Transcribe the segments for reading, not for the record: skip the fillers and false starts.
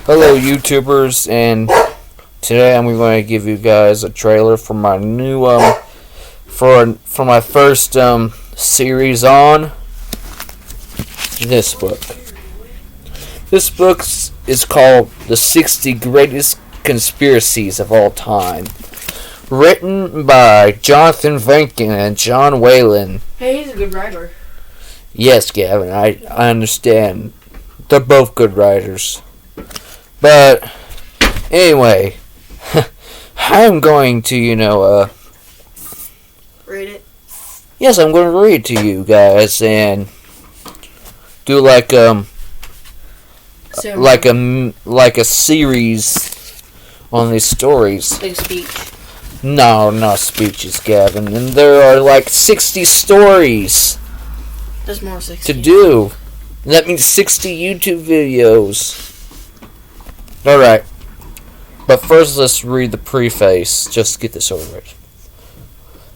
Hello, YouTubers, and today I'm going to give you guys a trailer for my new for my first series on this book. This book is called The 60 Greatest Conspiracies of All Time, written by Jonathan Rankin and John Whalen. Hey, he's a good writer. Yes, Gavin, I understand. They're both good writers. But, anyway, I'm going to, Read it. yes, I'm going to read to you guys and do like a series on these stories. Like speech. No, not speeches, Gavin. And there are like 60 stories There's more 60. to do. And that means 60 YouTube videos. Alright. But first, let's read the preface, just to get this over with.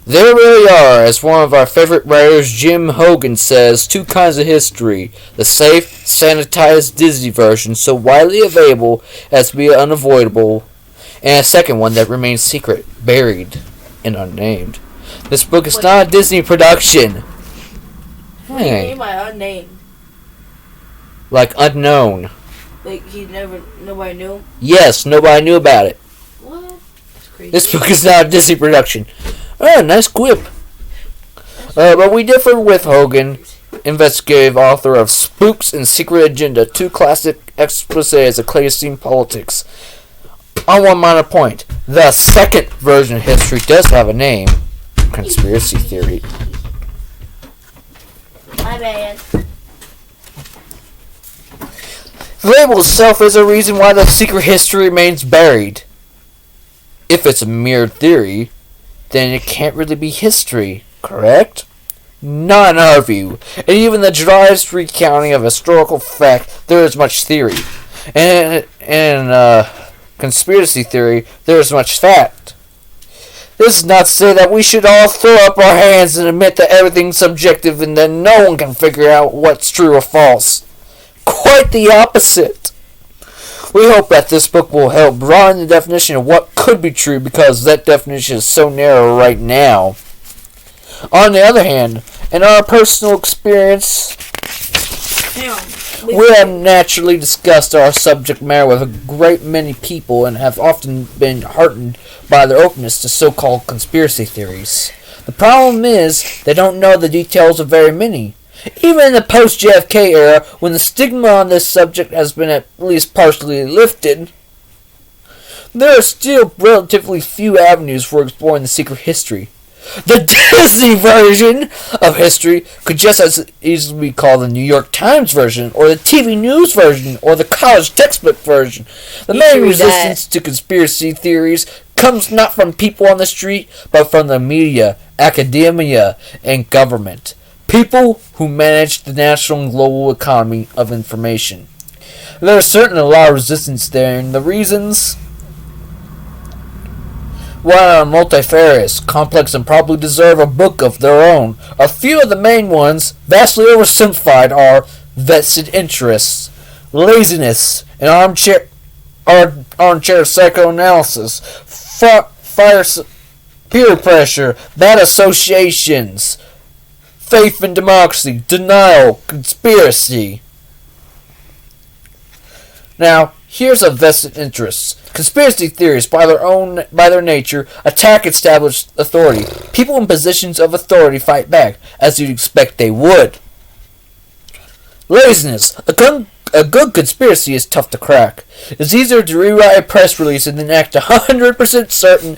There really are, as one of our favorite writers, Jim Hogan, says, two kinds of history. The safe, sanitized Disney version, so widely available as to be unavoidable, and a second one that remains secret, buried, and unnamed. This book is not a Disney production. What do you mean by unnamed? Like unknown. Like nobody knew? Yes, nobody knew about it. What? That's crazy. This book is not a Disney production. Oh, nice quip. But we differ with Hogan, investigative author of Spooks and Secret Agenda, two classic exposés of clandestine politics. On one minor point, the second version of history does have a name, conspiracy theory. My bad. The label itself is a reason why the secret history remains buried. If it's a mere theory, then it can't really be history, correct? Not in our view. And even the driest recounting of historical fact, there is much theory. And in conspiracy theory, there is much fact. This is not to say that we should all throw up our hands and admit that everything's subjective and that no one can figure out what's true or false. Quite the opposite. We hope that this book will help broaden the definition of what could be true, because that definition is so narrow right now. On the other hand, in our personal experience, we have naturally discussed our subject matter with a great many people and have often been heartened by their openness to so-called conspiracy theories. The problem is, they don't know the details of very many. Even in the post-JFK era, when the stigma on this subject has been at least partially lifted, there are still relatively few avenues for exploring the secret history. The Disney version of history could just as easily be called the New York Times version, or the TV news version, or the college textbook version. The main resistance to conspiracy theories comes not from people on the street, but from the media, academia, and government. People who manage the national and global economy of information. There is certainly a lot of resistance there, and the reasons, while are multifarious, complex, and probably deserve a book of their own. A few of the main ones, vastly oversimplified, are vested interests, laziness, and armchair psychoanalysis, peer pressure, bad associations, faith in democracy, denial, conspiracy. Now, here's a vested interest. Conspiracy theories, by their nature, attack established authority. People in positions of authority fight back, as you'd expect they would. Laziness. A good conspiracy is tough to crack. It's easier to rewrite a press release and then act 100% certain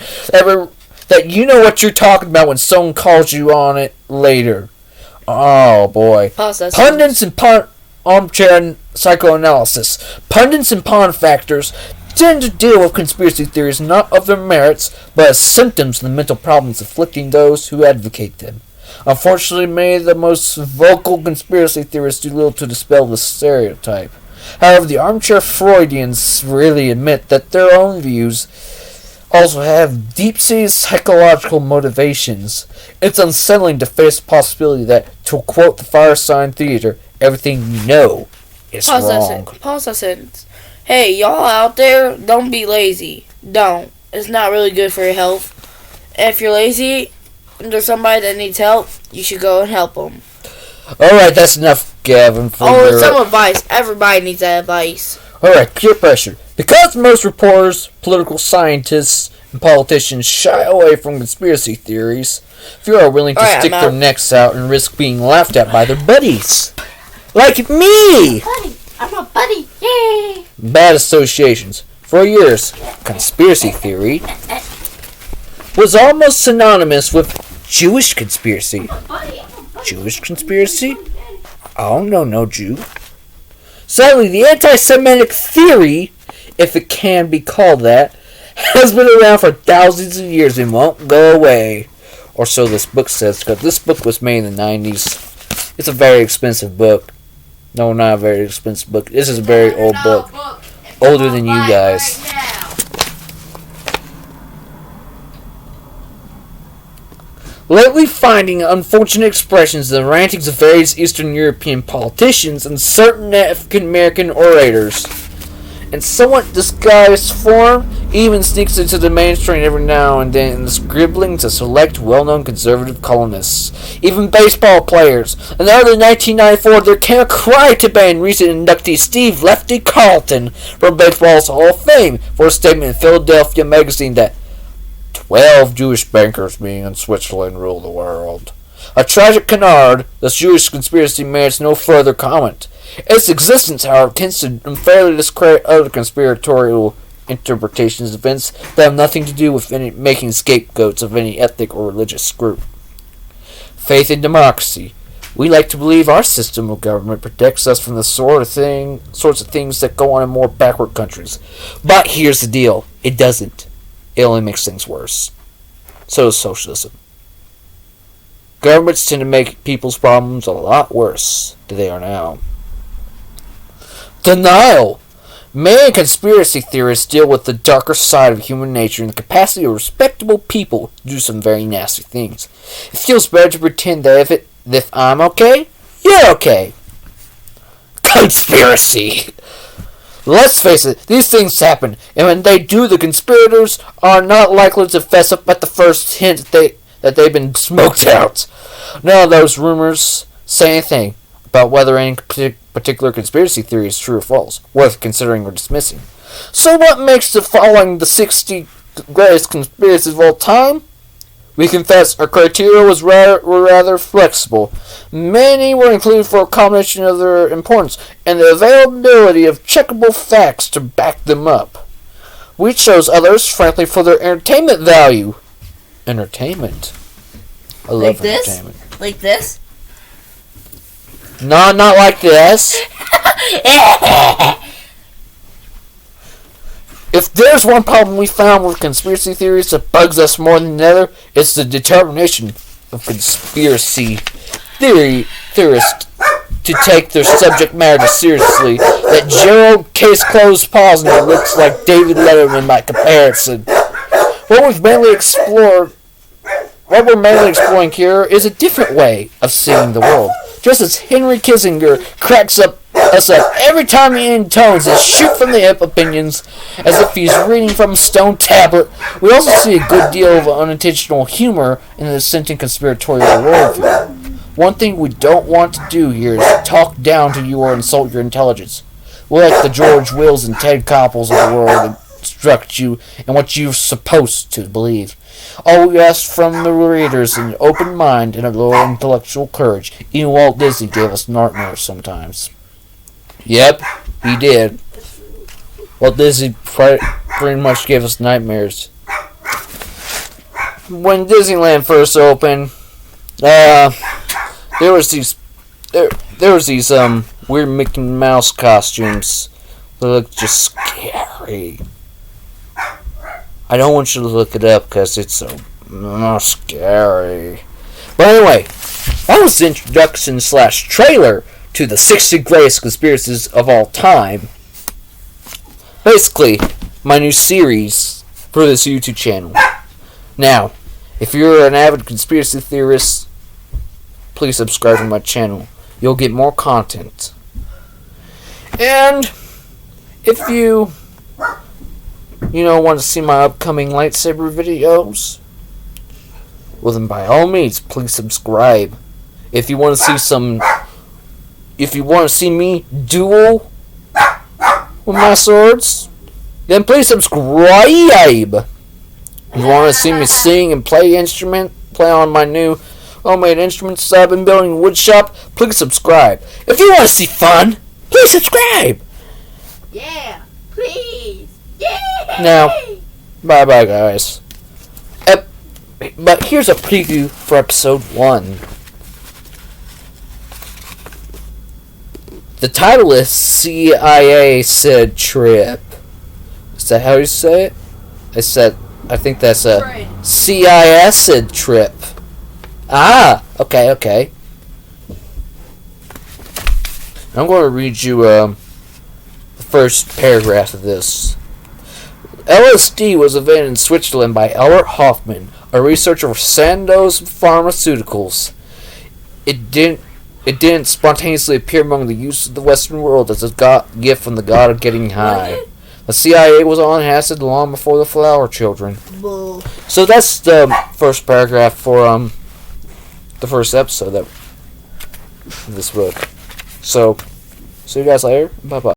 that you know what you're talking about when someone calls you on it later. Oh boy. Pundits and armchair psychoanalysis. Pundits and pawn factors tend to deal with conspiracy theories not of their merits, but as symptoms of the mental problems afflicting those who advocate them. Unfortunately, many of the most vocal conspiracy theorists do little to dispel this stereotype. However, the armchair Freudians really admit that their own views also have deep-seated psychological motivations. It's unsettling to face the possibility that, to quote the Firesign Theater, everything you know is wrong. Pause that sentence. Hey, y'all out there, don't be lazy. Don't. It's not really good for your health. And if you're lazy and there's somebody that needs help, you should go and help them. Alright, that's enough, Gavin. It's some advice. Everybody needs that advice. Alright, peer pressure. Because most reporters, political scientists, and politicians shy away from conspiracy theories, few are willing to stick their necks out and risk being laughed at by their buddies. Like me! I'm a buddy. Yay! Bad associations. For years, conspiracy theory was almost synonymous with Jewish conspiracy. Jewish conspiracy? I don't know no Jew. Sadly, the anti-Semitic theory, if it can be called that, has been around for thousands of years and won't go away. Or so this book says, because this book was made in the 90s. It's a very expensive book. No, not a very expensive book. This is a very old book. Older than you guys. Lately finding unfortunate expressions in the rantings of various Eastern European politicians and certain African American orators. In somewhat disguised form, even sneaks into the mainstream every now and then in the scribblings of select well-known conservative columnists, even baseball players. In early 1994, there came a cry to ban recent inductee Steve Lefty Carlton from baseball's Hall of Fame for a statement in Philadelphia magazine that 12 Jewish bankers being in Switzerland rule the world. A tragic canard, the Jewish conspiracy merits no further comment. Its existence, however, tends to unfairly discredit other conspiratorial interpretations of events that have nothing to do with making scapegoats of any ethnic or religious group. Faith in democracy. We like to believe our system of government protects us from the sorts of things that go on in more backward countries. But here's the deal. It doesn't. It only makes things worse. So does socialism. Governments tend to make people's problems a lot worse than they are now. Denial. Many conspiracy theorists deal with the darker side of human nature and the capacity of respectable people to do some very nasty things. It feels better to pretend that if I'm okay, you're okay. Conspiracy. Let's face it, these things happen, and when they do, the conspirators are not likely to fess up at the first hint that they've been smoked out. None of those rumors say anything about whether any particular conspiracy theory is true or false, worth considering or dismissing. So what makes the following the 60 greatest conspiracies of all time? We confess our criteria were rather flexible. Many were included for a combination of their importance and the availability of checkable facts to back them up. We chose others, frankly, for their entertainment value. Entertainment. I love like this? Entertainment. Like this? No, not like this. If there's one problem we found with conspiracy theories that bugs us more than another, it's the determination of conspiracy theorists to take their subject matter seriously. That Gerald Case Closed Posner looks like David Letterman by comparison. What we're mainly exploring here is a different way of seeing the world. Just as Henry Kissinger cracks us up every time he intones his shoot-from-the-hip opinions as if he's reading from a stone tablet, we also see a good deal of unintentional humor in the dissenting conspiratorial worldview. One thing we don't want to do here is talk down to you or insult your intelligence. We'll let the George Wills and Ted Koppels of the world instruct you in what you're supposed to believe. All we ask from the readers is an open mind and a little intellectual courage. Even Walt Disney gave us nightmares sometimes. Yep, he did. Walt Disney pretty much gave us nightmares. When Disneyland first opened, there was these weird Mickey Mouse costumes that looked just scary. I don't want you to look it up because it's so scary. But anyway, that was the introduction / trailer to the 60 greatest conspiracies of all time. Basically, my new series for this YouTube channel. Now, if you're an avid conspiracy theorist, please subscribe to my channel. You'll get more content. And if you want to see my upcoming lightsaber videos, well then by all means, please subscribe. If you want to see me duel with my swords, then please subscribe. If you want to see me sing and play on my new homemade instruments that I've been building in wood shop, please subscribe. If you want to see fun, please subscribe. Yeah, please. Yeah. Now, bye guys. But here's a preview for episode 1. The title is CIA Said Trip. Is that how you say it? I think that's a CIA Trip. Ah, okay. I'm going to read you the first paragraph of this. LSD was invented in Switzerland by Albert Hoffman, a researcher for Sandoz Pharmaceuticals. It didn't spontaneously appear among the youths of the Western world as a gift from the god of getting high. The CIA was on acid long before the Flower Children. Bull. So that's the first paragraph for the first episode of this book. So, see you guys later. Bye bye.